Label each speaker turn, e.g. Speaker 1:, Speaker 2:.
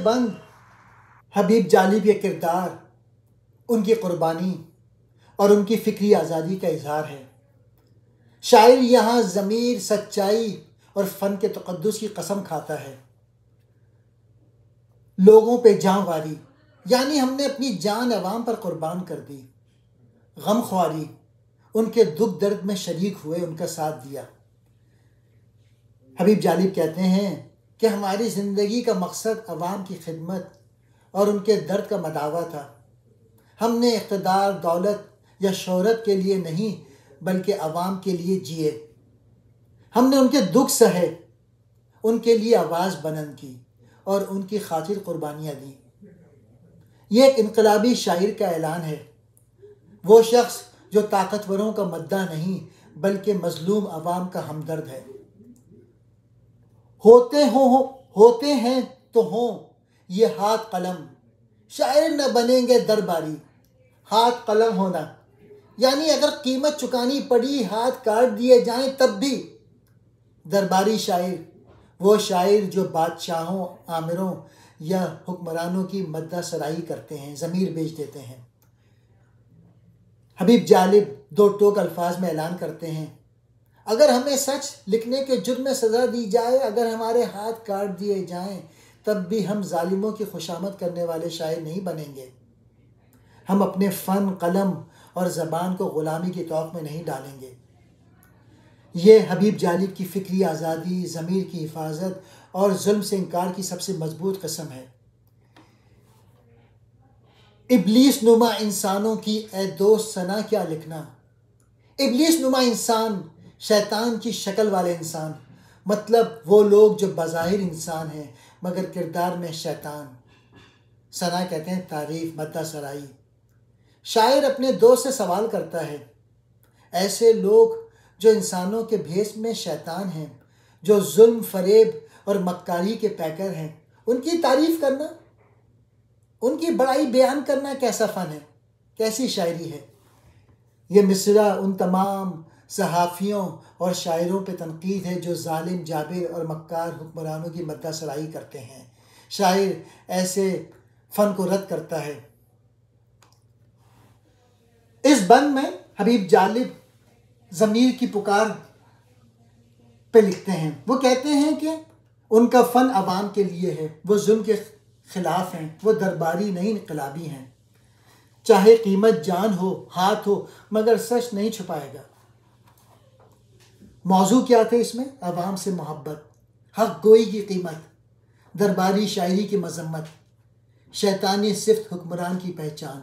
Speaker 1: बंद हबीब जालिब के किरदार, उनकी कुर्बानी और उनकी फ़िक्री आज़ादी का इजहार है। शायर यहाँ ज़मीर, सच्चाई और फ़न के तक़द्दुस की कसम खाता है। लोगों पे जांवारी यानी हमने अपनी जान अवाम पर कुर्बान कर दी। गमख्वारी, उनके दुख दर्द में शरीक हुए, उनका साथ दिया। हबीब जालिब कहते हैं कि हमारी ज़िंदगी का मकसद अवाम की खिदमत और उनके दर्द का मदावा था। हमने इक़्तिदार, दौलत या शोहरत के लिए नहीं बल्कि अवाम के लिए जिए। हमने उनके दुख सहे, उनके लिए आवाज़ बुलंद की और उनकी खातिर कुर्बानियाँ दी। ये एक इनकलाबी शायर का ऐलान है। वो शख्स जो ताकतवरों का मद्दा नहीं बल्कि मजलूम अवाम का हमदर्द है। होते हैं तो हों ये हाथ कलम, शायर न बनेंगे दरबारी। हाथ कलम होना यानी अगर कीमत चुकानी पड़ी, हाथ काट दिए जाएं तब भी। दरबारी शायर वो शायर जो बादशाहों, आमिरों या हुक्मरानों की मद्दा सराही करते हैं, ज़मीर बेच देते हैं। हबीब जालिब दो टोक अल्फाज में ऐलान करते हैं, अगर हमें सच लिखने के जुर्म में सज़ा दी जाए, अगर हमारे हाथ काट दिए जाएं, तब भी हम जालिमों की खुशामद करने वाले शायर नहीं बनेंगे। हम अपने फ़न, कलम और ज़बान को ग़ुलामी की तौक़ में नहीं डालेंगे। ये हबीब जालिब की फ़िक्री आज़ादी, ज़मीर की हिफाजत और जुल्म से इनकार की सबसे मजबूत कसम है। इब्लीस नुमा इंसानों की ए दोस्त सना क्या लिखना। इब्लीस नुमा इंसान, शैतान की शक्ल वाले इंसान, मतलब वो लोग जो बज़ाहिर इंसान हैं मगर किरदार में शैतान। सना कहते हैं तारीफ़, मद्दा सराई। शायर अपने दोस्त से सवाल करता है, ऐसे लोग जो इंसानों के भेस में शैतान हैं, जो जुल्म, फरेब और मक्कारी के पैकर हैं, उनकी तारीफ़ करना, उनकी बड़ाई बयान करना कैसा फ़न है, कैसी शायरी है। ये मिसरा उन तमाम सहाफ़ियों और शायरों पे तनकीद है जो जालिम, जाबिर और मक्कार हुक्मरानों की मद्दा सराही करते हैं। शायर ऐसे फ़न को रद्द करता है। इस बंद में हबीब जालिब ज़मीर की पुकार पे लिखते हैं। वो कहते हैं कि उनका फ़न अवाम के लिए है, वो जुल्म के ख़िलाफ़ हैं, वो दरबारी नहीं इनकलाबी हैं। चाहे कीमत जान हो, हाथ हो, मगर सच नहीं छुपाएगा। मौजू क्या थे इसमें? अवाम से मोहब्बत, हक़ गोई की कीमत, दरबारी शायरी की मजम्मत, शैतानी सिफ्त हुक्मरान की पहचान।